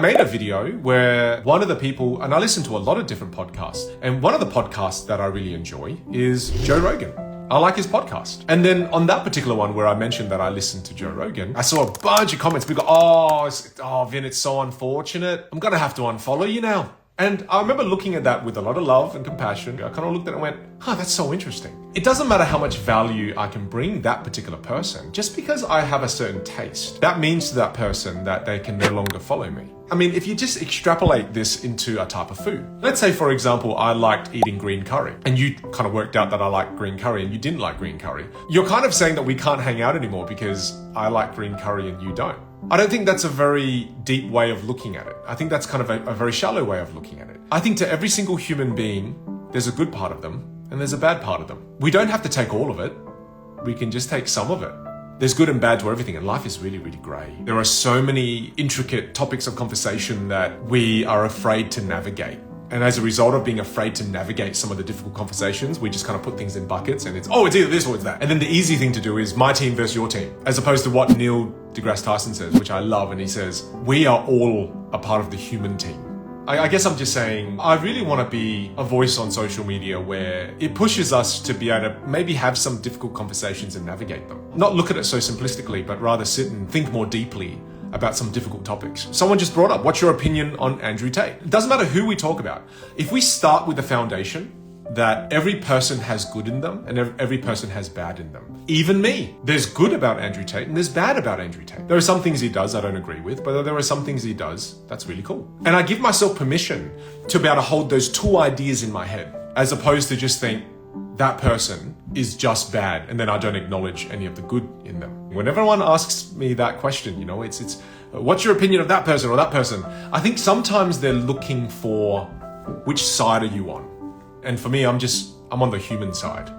made a video where one of the people, and I listen to a lot of different podcasts, and one of the podcasts that I really enjoy is Joe Rogan. I like his podcast. And then on that particular one where I mentioned that I listened to Joe Rogan, I saw a bunch of comments. People go, Vinh, it's so unfortunate. I'm going to have to unfollow you now. And I remember looking at that with a lot of love and compassion. I kind of looked at it and went, that's so interesting. It doesn't matter how much value I can bring that particular person. Just because I have a certain taste, that means to that person that they can no longer follow me. I mean, if you just extrapolate this into a type of food. Let's say, for example, I liked eating green curry and you kind of worked out that I like green curry and you didn't like green curry. You're kind of saying that we can't hang out anymore because I like green curry and you don't. I don't think that's a very deep way of looking at it. I think that's kind of a very shallow way of looking at it. I think to every single human being, there's a good part of them and there's a bad part of them. We don't have to take all of it. We can just take some of it. There's good and bad to everything, and life is really, really grey. There are so many intricate topics of conversation that we are afraid to navigate. And as a result of being afraid to navigate some of the difficult conversations, we just kind of put things in buckets and it's either this or it's that. And then the easy thing to do is my team versus your team, as opposed to what Neil deGrasse Tyson says, which I love. And he says, we are all a part of the human team. I guess I'm just saying, I really want to be a voice on social media where it pushes us to be able to maybe have some difficult conversations and navigate them. Not look at it so simplistically, but rather sit and think more deeply about some difficult topics. Someone just brought up, what's your opinion on Andrew Tate? It doesn't matter who we talk about. If we start with the foundation that every person has good in them and every person has bad in them. Even me. There's good about Andrew Tate and there's bad about Andrew Tate. There are some things he does I don't agree with, but there are some things he does that's really cool. And I give myself permission to be able to hold those two ideas in my head, as opposed to just think that person is just bad and then I don't acknowledge any of the good in them. When everyone asks me that question, it's what's your opinion of that person or that person? I think sometimes they're looking for which side are you on? And for me, I'm on the human side.